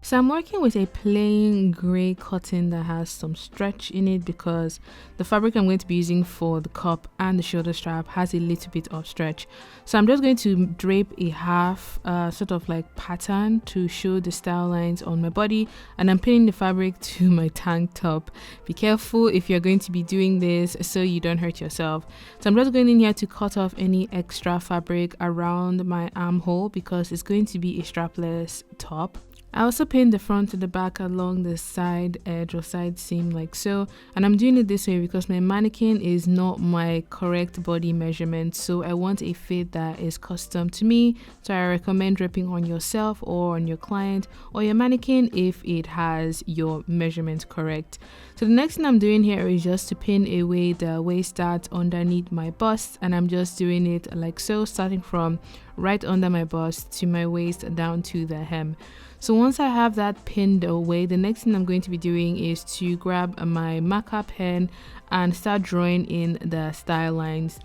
So I'm working with a plain grey cotton that has some stretch in it because the fabric I'm going to be using for the cup and the shoulder strap has a little bit of stretch. So I'm just going to drape a half sort of like pattern to show the style lines on my body, and I'm pinning the fabric to my tank top. Be careful if you're going to be doing this so you don't hurt yourself. So I'm just going in here to cut off any extra fabric around my armhole because it's going to be a strapless top. I also pin the front to the back along the side edge or side seam like so, and I'm doing it this way because my mannequin is not my correct body measurement, so I want a fit that is custom to me. So I recommend draping on yourself or on your client or your mannequin if it has your measurement correct. So the next thing I'm doing here is just to pin away the waist dart underneath my bust, and I'm just doing it like so, starting from right under my bust to my waist down to the hem. So once I have that pinned away, the next thing I'm going to be doing is to grab my marker pen and start drawing in the style lines.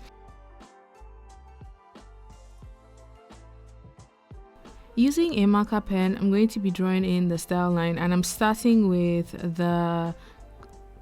Using a marker pen, I'm going to be drawing in the style line, and I'm starting with the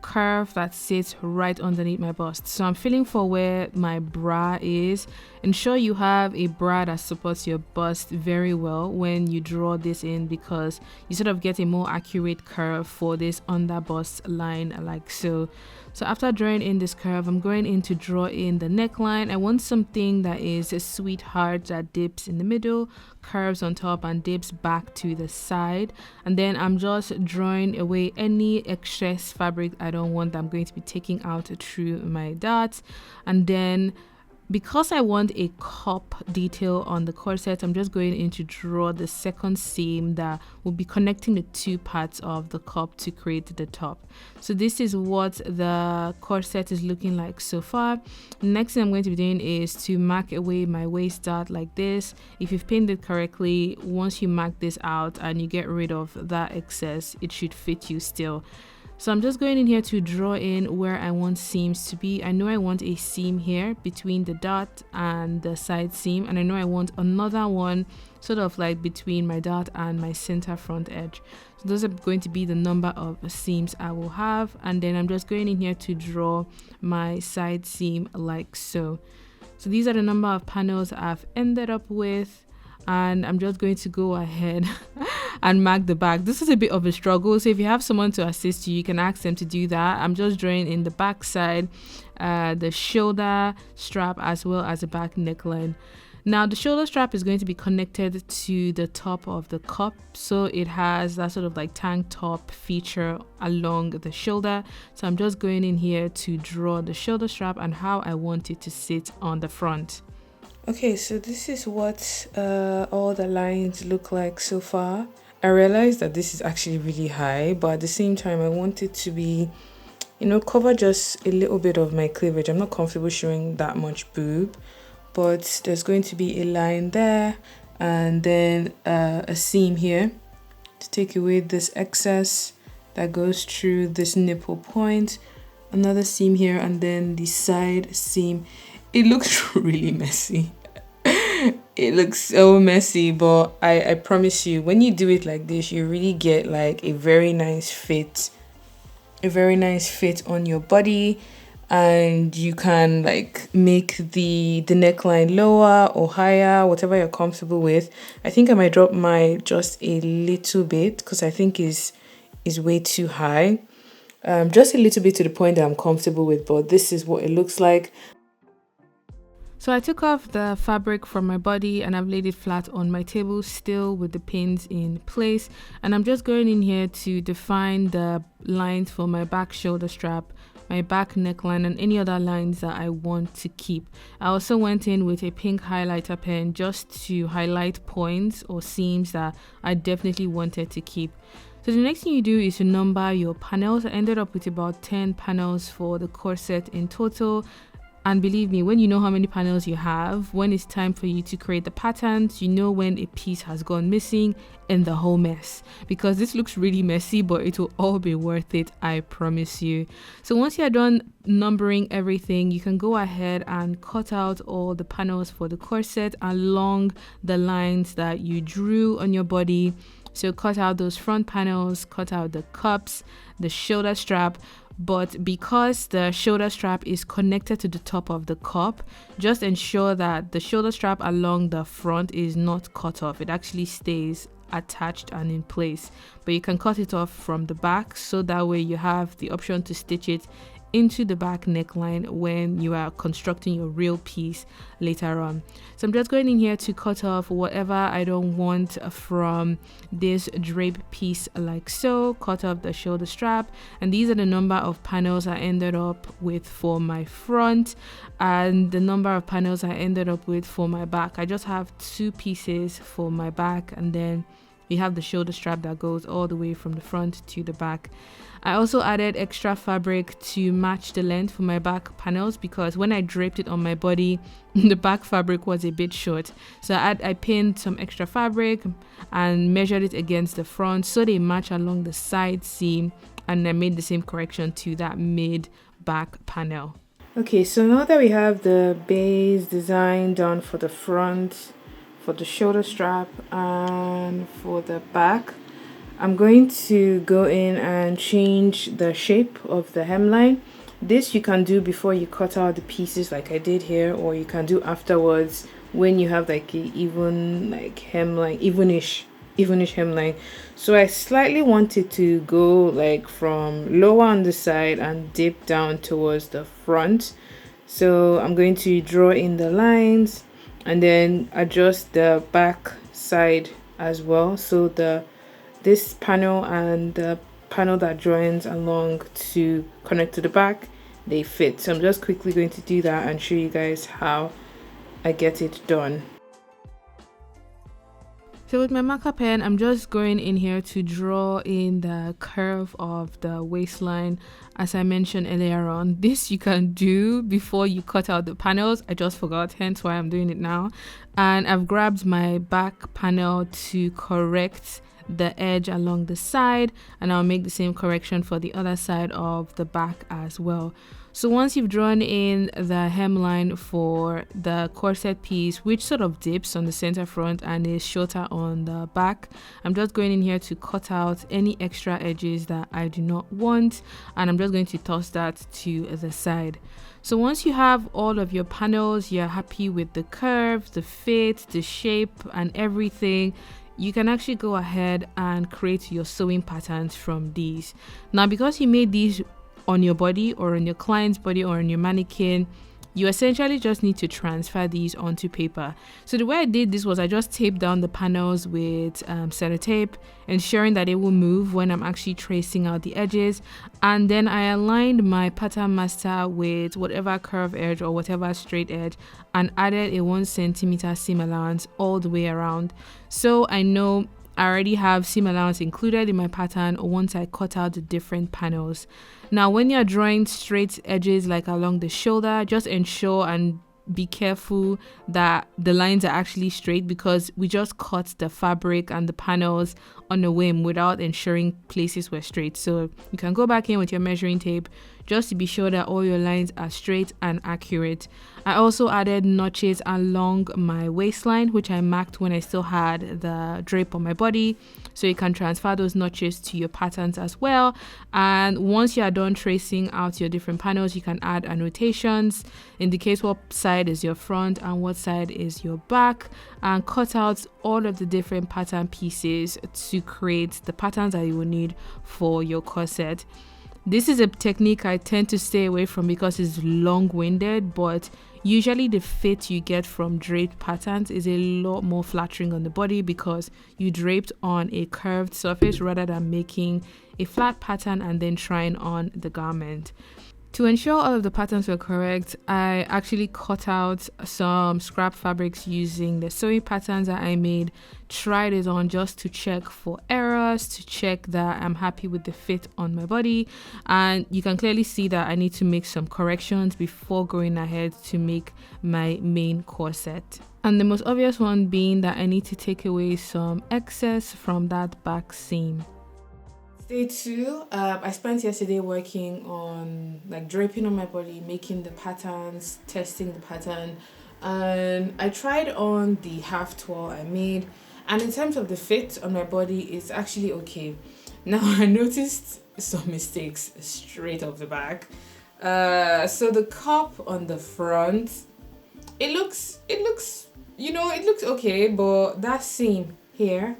curve that sits right underneath my bust. So I'm feeling for where my bra is. Ensure you have a bra that supports your bust very well when you draw this in, because you sort of get a more accurate curve for this under bust line like so. So after drawing in this curve, I'm going in to draw in the neckline. I want something that is a sweetheart that dips in the middle, curves on top, and dips back to the side. And then I'm just drawing away any excess fabric I don't want that I'm going to be taking out through my darts. And then because I want a cup detail on the corset, I'm just going in to draw the second seam that will be connecting the two parts of the cup to create the top. So this is what the corset is looking like so far. Next thing I'm going to be doing is to mark away my waist dart like this. If you've pinned it correctly, once you mark this out and you get rid of that excess, it should fit you still. So I'm just going in here to draw in where I want seams to be. I know I want a seam here between the dart and the side seam, and I know I want another one sort of like between my dart and my center front edge. So those are going to be the number of seams I will have, and then I'm just going in here to draw my side seam like so. So these are the number of panels I've ended up with, and I'm just going to go ahead and mark the back. This is a bit of a struggle, so if you have someone to assist you, you can ask them to do that. I'm just drawing in the back side, the shoulder strap, as well as the back neckline. Now the shoulder strap is going to be connected to the top of the cup, so it has that sort of like tank top feature along the shoulder. So I'm just going in here to draw the shoulder strap and how I want it to sit on the front. Okay, so this is what all the lines look like so far. I realized that this is actually really high, but at the same time I want it to be, cover just a little bit of my cleavage. I'm not comfortable showing that much boob, but there's going to be a line there, and then a seam here to take away this excess that goes through this nipple point, another seam here, and then the side seam. It looks really messy. It looks so messy, but I promise you, when you do it like this, you really get like a very nice fit on your body, and you can like make the neckline lower or higher, whatever you're comfortable with. I think I might drop my just a little bit because I think is way too high. Just a little bit to the point that I'm comfortable with, but this is what it looks like. So I took off the fabric from my body and I've laid it flat on my table, still with the pins in place. And I'm just going in here to define the lines for my back shoulder strap, my back neckline, and any other lines that I want to keep. I also went in with a pink highlighter pen just to highlight points or seams that I definitely wanted to keep. So the next thing you do is to number your panels. I ended up with about 10 panels for the corset in total. And believe me, when you know how many panels you have, when it's time for you to create the patterns, you know when a piece has gone missing and the whole mess. Because this looks really messy, but it will all be worth it, I promise you. So once you're done numbering everything, you can go ahead and cut out all the panels for the corset along the lines that you drew on your body So cut out those front panels, cut out the cups, the shoulder strap. But because the shoulder strap is connected to the top of the cup, just ensure that the shoulder strap along the front is not cut off. It actually stays attached and in place, but you can cut it off from the back, so that way you have the option to stitch it into the back neckline when you are constructing your real piece later on. So I'm just going in here to cut off whatever I don't want from this drape piece, like so. Cut off the shoulder strap, and these are the number of panels I ended up with for my front and the number of panels I ended up with for my back. I just have 2 pieces for my back, and then we have the shoulder strap that goes all the way from the front to the back. I also added extra fabric to match the length for my back panels, because when I draped it on my body, the back fabric was a bit short. So I pinned some extra fabric and measured it against the front so they match along the side seam, and I made the same correction to that mid back panel. Okay, so now that we have the base design done for the front, for the shoulder strap, and for the back, I'm going to go in and change the shape of the hemline. This you can do before you cut out the pieces like I did here, or you can do afterwards when you have like a even like hemline, evenish hemline. So I slightly wanted to go like from lower on the side and dip down towards the front. So I'm going to draw in the lines and then adjust the back side as well, so this panel and the panel that joins along to connect to the back, they fit. So I'm just quickly going to do that and show you guys how I get it done. So with my marker pen, I'm just going in here to draw in the curve of the waistline, as I mentioned earlier on. This you can do before you cut out the panels. I just forgot, hence why I'm doing it now. And I've grabbed my back panel to correct the edge along the side, and I'll make the same correction for the other side of the back as well. So once you've drawn in the hemline for the corset piece, which sort of dips on the center front and is shorter on the back, I'm just going in here to cut out any extra edges that I do not want, and I'm just going to toss that to the side. So once you have all of your panels, you're happy with the curve, the fit, the shape, and everything, you can actually go ahead and create your sewing patterns from these. Now, because you made these on your body or on your client's body or on your mannequin, you essentially just need to transfer these onto paper. So the way I did this was I just taped down the panels with sellotape, ensuring that it will move when I'm actually tracing out the edges, and then I aligned my pattern master with whatever curve edge or whatever straight edge and added a 1 centimeter seam allowance all the way around. So I know I already have seam allowance included in my pattern once I cut out the different panels. Now, when you're drawing straight edges like along the shoulder, just ensure and be careful that the lines are actually straight, because we just cut the fabric and the panels on a whim without ensuring places were straight. So you can go back in with your measuring tape just to be sure that all your lines are straight and accurate. I also added notches along my waistline, which I marked when I still had the drape on my body, so you can transfer those notches to your patterns as well. And once you are done tracing out your different panels, you can add annotations, indicate what side is your front and what side is your back, and cut out all of the different pattern pieces to create the patterns that you will need for your corset. This is a technique I tend to stay away from because it's long-winded, but usually the fit you get from draped patterns is a lot more flattering on the body because you draped on a curved surface rather than making a flat pattern and then trying on the garment. To ensure all of the patterns were correct, I actually cut out some scrap fabrics using the sewing patterns that I made, tried it on just to check for errors, to check that I'm happy with the fit on my body, and you can clearly see that I need to make some corrections before going ahead to make my main corset. And the most obvious one being that I need to take away some excess from that back seam. Day 2, I spent yesterday working on like draping on my body, making the patterns, testing the pattern, and I tried on the half toile I made. And in terms of the fit on my body, it's actually okay. Now I noticed some mistakes straight off the back. So the cup on the front, it looks it looks okay, but that seam here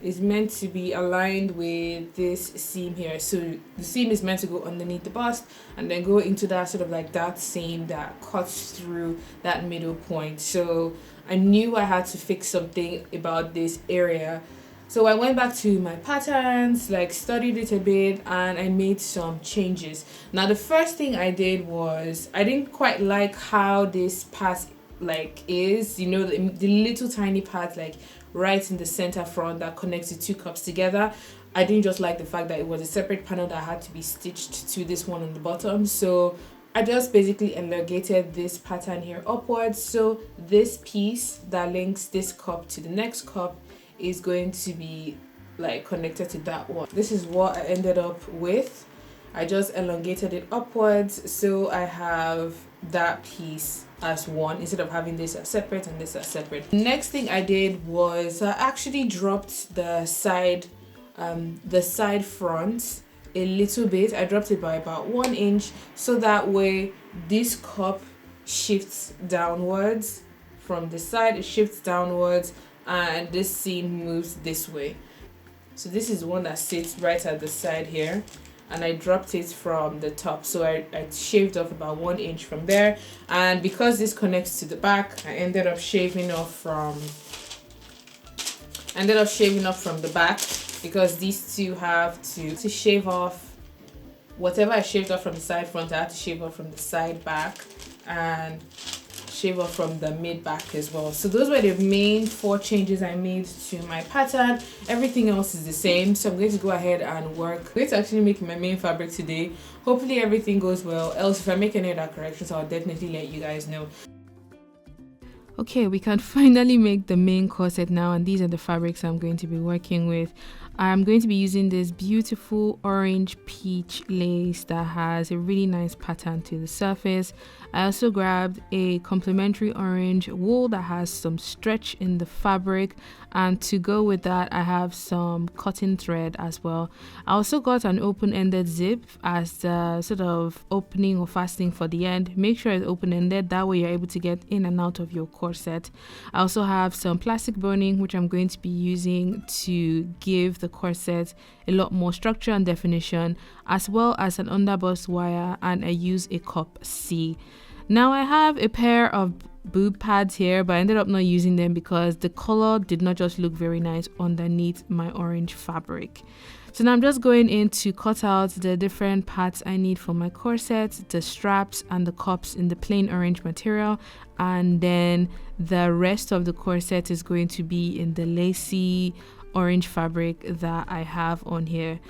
is meant to be aligned with this seam here. So the seam is meant to go underneath the bust and then go into that sort of like that seam that cuts through that middle point. So I knew I had to fix something about this area. So I went back to my patterns, like studied it a bit, and I made some changes. Now the first thing I did was I didn't quite like how this part like is, the little tiny part like right in the center front that connects the two cups together. I didn't just like the fact that it was a separate panel that had to be stitched to this one on the bottom. So I just basically elongated this pattern here upwards. So this piece that links this cup to the next cup is going to be like connected to that one. This is what I ended up with. I just elongated it upwards, so I have that piece as one instead of having this as separate and this as separate. Next thing I did was I actually dropped the side front a little bit. I dropped it by about 1 inch, so that way this cup shifts downwards from the side. It shifts downwards and this seam moves this way. So this is one that sits right at the side here, and I dropped it from the top, so I shaved off about 1 inch from there. And because this connects to the back, I ended up shaving off from the back, because these two have to shave off whatever I shaved off from the side front. I have to shave off from the side back and shave off from the mid back as well. So those were the main 4 changes I made to my pattern. Everything else is the same, so I'm going to go ahead and work. I'm going to actually make my main fabric today. Hopefully everything goes well, else if I make any other corrections, I'll definitely let you guys know. Okay, we can finally make the main corset now, and these are the fabrics I'm going to be working with. I'm going to be using this beautiful orange peach lace that has a really nice pattern to the surface. I also grabbed a complementary orange wool that has some stretch in the fabric, and to go with that I have some cotton thread as well. I also got an open-ended zip as the sort of opening or fastening for the end. Make sure it's open-ended, that way you're able to get in and out of your corset. I also have some plastic boning which I'm going to be using to give the corset a lot more structure and definition, as well as an underbust wire, and I use a cup C. Now I have a pair of boob pads here, but I ended up not using them because the color did not just look very nice underneath my orange fabric. So now I'm just going in to cut out the different parts I need for my corset, the straps and the cups in the plain orange material, and then the rest of the corset is going to be in the lacy orange fabric that I have on here.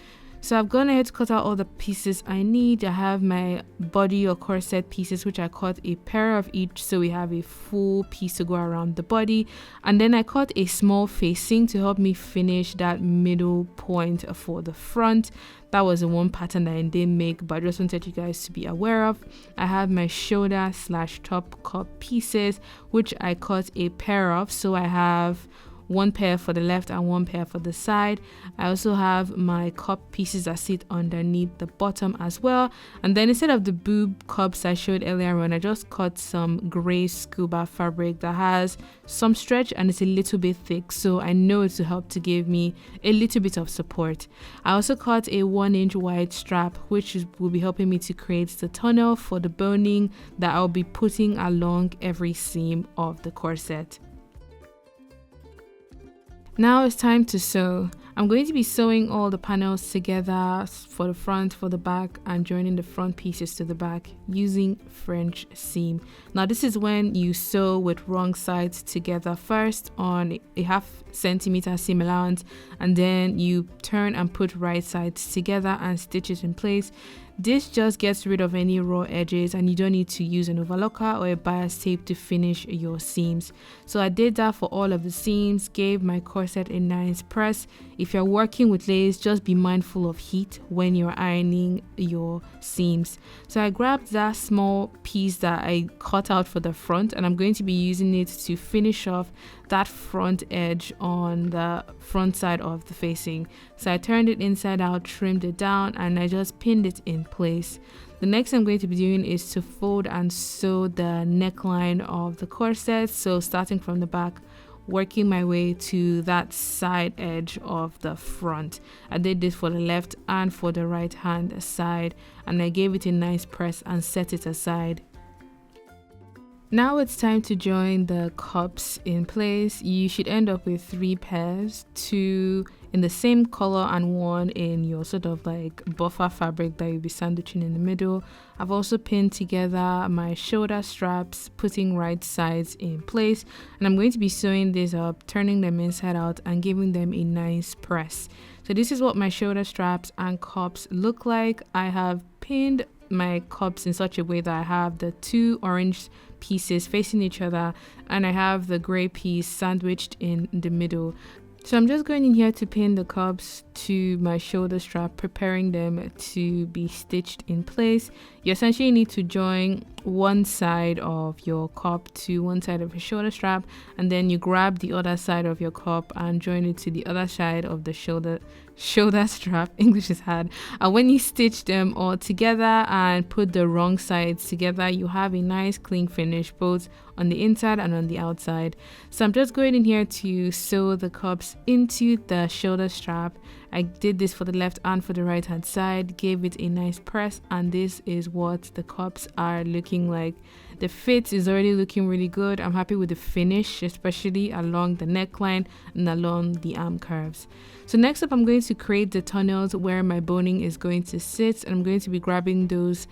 So I've gone ahead to cut out all the pieces I need. I have my body or corset pieces, which I cut a pair of each, so we have a full piece to go around the body. And then I cut a small facing to help me finish that middle point for the front. That was the one pattern that I didn't make, but I just wanted you guys to be aware of. I have my shoulder / top cup pieces, which I cut a pair of, so I have 1 pair for the left and 1 pair for the side. I also have my cup pieces that sit underneath the bottom as well. And then instead of the boob cups I showed earlier on, I just cut some gray scuba fabric that has some stretch and it's a little bit thick, so I know it will help to give me a little bit of support. I also cut a 1 inch wide strap, which will be helping me to create the tunnel for the boning that I'll be putting along every seam of the corset. Now it's time to sew. I'm going to be sewing all the panels together for the front, for the back, and joining the front pieces to the back using French seam. Now this is when you sew with wrong sides together first on a 1/2 centimeter seam allowance, and then you turn and put right sides together and stitch it in place. This just gets rid of any raw edges, and you don't need to use an overlocker or a bias tape to finish your seams. So I did that for all of the seams, gave my corset a nice press. If you're working with lace, just be mindful of heat when you're ironing your seams. So I grabbed that small piece that I cut out for the front, and I'm going to be using it to finish off that front edge on the front side of the facing. So I turned it inside out, trimmed it down, and I just pinned it in place. The next thing I'm going to be doing is to fold and sew the neckline of the corset. So starting from the back, working my way to that side edge of the front. I did this for the left and for the right hand side, and I gave it a nice press and set it aside. Now it's time to join the cups in place. You should end up with 3 pairs, 2 in the same color and 1 in your sort of like buffer fabric that you'll be sandwiching in the middle. I've also pinned together my shoulder straps, putting right sides in place, and I'm going to be sewing these up, turning them inside out and giving them a nice press. So this is what my shoulder straps and cups look like. I have pinned my cups in such a way that I have the 2 orange pieces facing each other and I have the gray piece sandwiched in the middle. So I'm just going in here to pin the cups to my shoulder strap, preparing them to be stitched in place. You essentially need to join one side of your cup to one side of your shoulder strap, and then you grab the other side of your cup and join it to the other side of the shoulder strap. English is hard. And when you stitch them all together and put the wrong sides together, you have a nice clean finish both on the inside and on the outside. So I'm just going in here to sew the cups into the shoulder strap. I did this for the left and for the right hand side, gave it a nice press, and this is what the cups are looking like. The fit is already looking really good. I'm happy with the finish, especially along the neckline and along the arm curves. So next up, I'm going to create the tunnels where my boning is going to sit, and I'm going to be grabbing those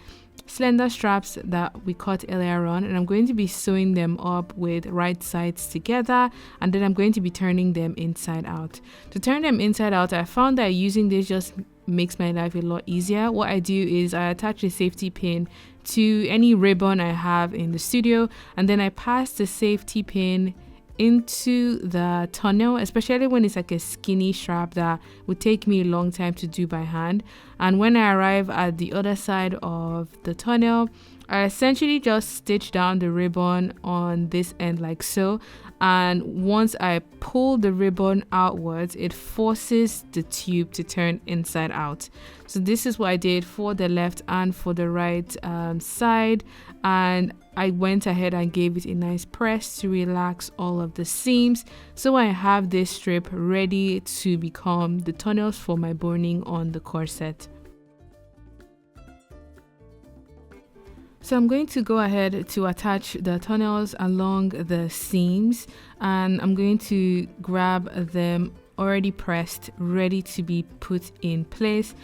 slender straps that we cut earlier on, and I'm going to be sewing them up with right sides together, and then I'm going to be turning them inside out. To turn them inside out, I found that using this just makes my life a lot easier. What I do is I attach a safety pin to any ribbon I have in the studio, and then I pass the safety pin into the tunnel, especially when it's like a skinny strap that would take me a long time to do by hand. And when I arrive at the other side of the tunnel, I essentially just stitch down the ribbon on this end like so, and once I pull the ribbon outwards, it forces the tube to turn inside out. So this is what I did for the left and for the right side, and I went ahead and gave it a nice press to relax all of the seams, so I have this strip ready to become the tunnels for my boning on the corset. So I'm going to go ahead to attach the tunnels along the seams, and I'm going to grab them already pressed, ready to be put in place.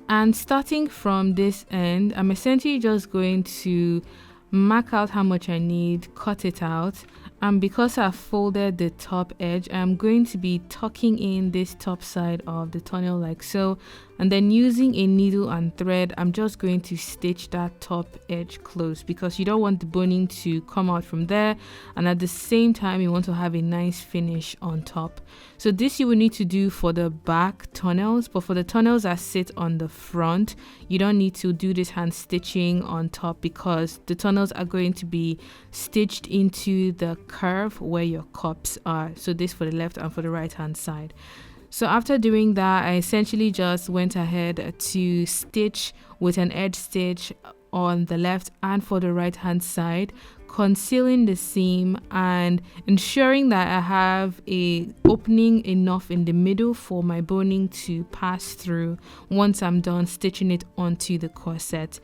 And starting from this end, I'm essentially just going to mark out how much I need, cut it out, and because I've folded the top edge, I'm going to be tucking in this top side of the tunnel like so, and then using a needle and thread, I'm just going to stitch that top edge close, because you don't want the boning to come out from there, and at the same time you want to have a nice finish on top. So this you will need to do for the back tunnels, but for the tunnels that sit on the front, you don't need to do this hand stitching on top, because the tunnels are going to be stitched into the curve where your cups are. So this for the left and for the right hand side. So after doing that, I essentially just went ahead to stitch with an edge stitch on the left and for the right hand side, concealing the seam and ensuring that I have a opening enough in the middle for my boning to pass through once I'm done stitching it onto the corset.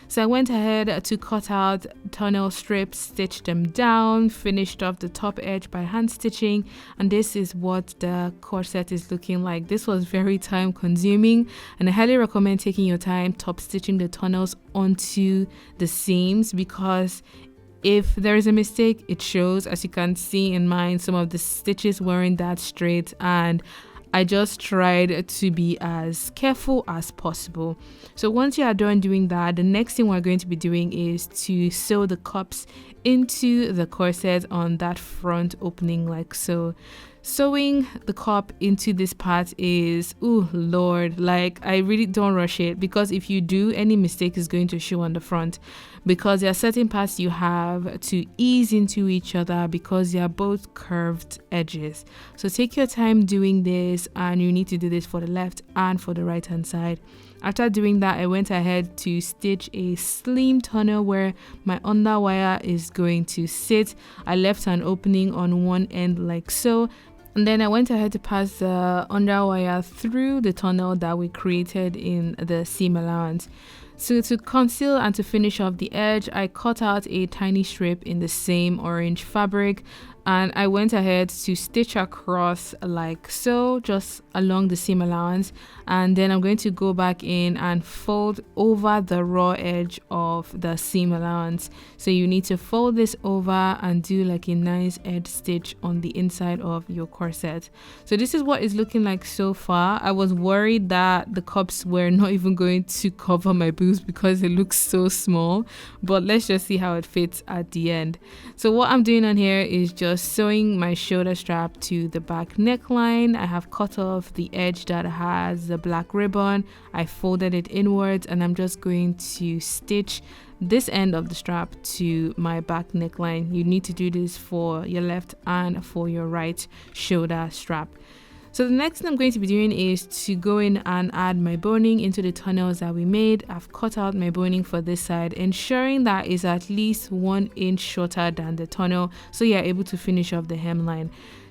So I went ahead to cut out tunnel strips, stitched them down, finished off the top edge by hand stitching, and this is what the corset is looking like. This was very time consuming, and I highly recommend taking your time top stitching the tunnels onto the seams, because if there is a mistake, it shows. As you can see in mine, some of the stitches weren't that straight, and I just tried to be as careful as possible. So once you are done doing that, the next thing we're going to be doing is to sew the cups into the corset on that front opening like so. Sewing the cup into this part is, oh lord, like I really don't rush it, because if you do, any mistake is going to show on the front, because there are certain parts you have to ease into each other because they are both curved edges. So take your time doing this, and you need to do this for the left and for the right hand side. After doing that, I went ahead to stitch a slim tunnel where my underwire is going to sit. I left an opening on one end like so, and then I went ahead to pass the underwire through the tunnel that we created in the seam allowance. So to conceal and to finish off the edge, I cut out a tiny strip in the same orange fabric, and I went ahead to stitch across like so, just along the seam allowance, and then I'm going to go back in and fold over the raw edge of the seam allowance. So you need to fold this over and do like a nice edge stitch on the inside of your corset. So this is what it's looking like so far. I was worried that the cups were not even going to cover my boobs because it looks so small, but let's just see how it fits at the end. So what I'm doing on here is just sewing my shoulder strap to the back neckline. I have cut off the edge that has the black ribbon. I folded it inwards, and I'm just going to stitch this end of the strap to my back neckline. You need to do this for your left and for your right shoulder strap. So the next thing I'm going to be doing is to go in and add my boning into the tunnels that we made. I've cut out my boning for this side, ensuring that it's at least 1 inch shorter than the tunnel, so you're able to finish off the hemline.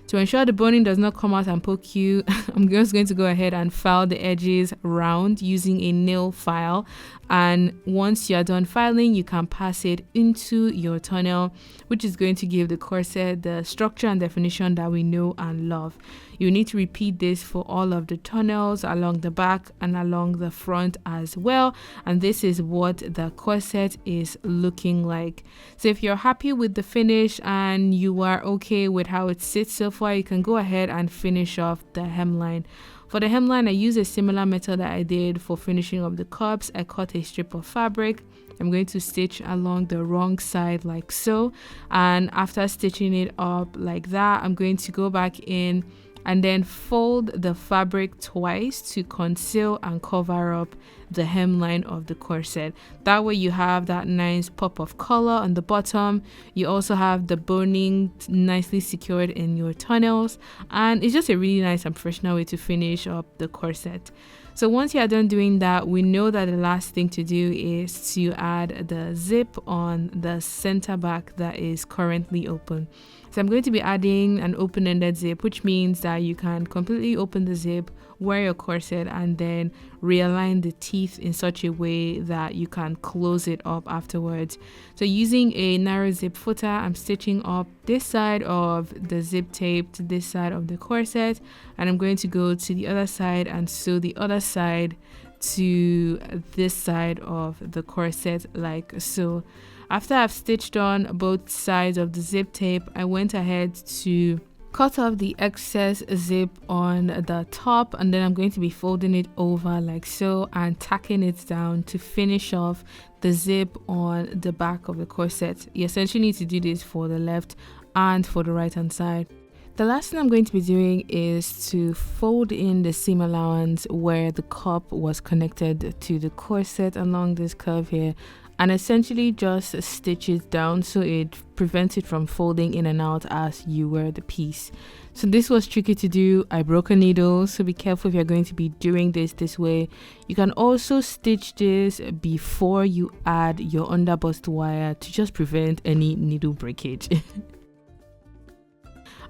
To ensure the boning does not come out and poke you, I'm just going to go ahead and file the edges round using a nail file. And once you're done filing, you can pass it into your tunnel, which is going to give the corset the structure and definition that we know and love. You need to repeat this for all of the tunnels along the back and along the front as well. And this is what the corset is looking like. So if you're happy with the finish and you are okay with how it sits so far, you can go ahead and finish off the hemline. For the hemline, I use a similar method that I did for finishing up the cups. I cut a strip of fabric. I'm going to stitch along the wrong side like so. And after stitching it up like that, I'm going to go back in and then fold the fabric twice to conceal and cover up the hemline of the corset. That way you have that nice pop of color on the bottom. You also have the boning nicely secured in your tunnels, and it's just a really nice and professional way to finish up the corset. So once you are done doing that, we know that the last thing to do is to add the zip on the center back that is currently open. So I'm going to be adding an open-ended zip, which means that you can completely open the zip, wear your corset, and then realign the teeth in such a way that you can close it up afterwards. So using a narrow zip footer, I'm stitching up this side of the zip tape to this side of the corset, and I'm going to go to the other side and sew the other side to this side of the corset like so. After I've stitched on both sides of the zip tape, I went ahead to cut off the excess zip on the top, and then I'm going to be folding it over like so and tacking it down to finish off the zip on the back of the corset. You essentially need to do this for the left and for the right hand side. The last thing I'm going to be doing is to fold in the seam allowance where the cup was connected to the corset along this curve here, and essentially just stitch it down so it prevents it from folding in and out as you wear the piece. So this was tricky to do. I broke a needle, so be careful if you're going to be doing this way. You can also stitch this before you add your underbust wire to just prevent any needle breakage.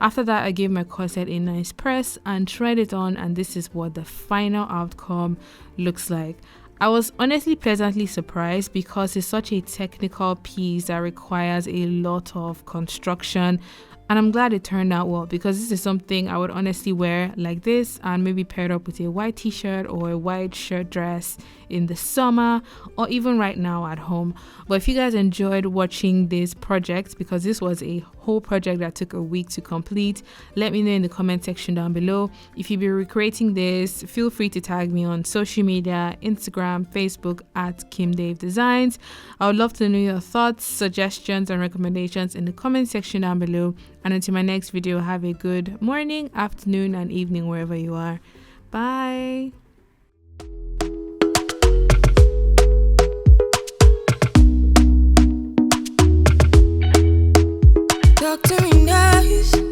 After that, I gave my corset a nice press and tried it on, and this is what the final outcome looks like. I was honestly pleasantly surprised because it's such a technical piece that requires a lot of construction, and I'm glad it turned out well, because this is something I would honestly wear like this and maybe paired up with a white t-shirt or a white shirt dress in the summer, or even right now at home. But if you guys enjoyed watching this project, because this was a whole project that took a week to complete. Let me know in the comment section down below. If you'll be recreating this, feel free to tag me on social media, Instagram, Facebook at Kim Dave Designs. I would love to know your thoughts, suggestions, and recommendations in the comment section down below. And until my next video, have a good morning, afternoon, and evening wherever you are. Bye. Talk to me nice.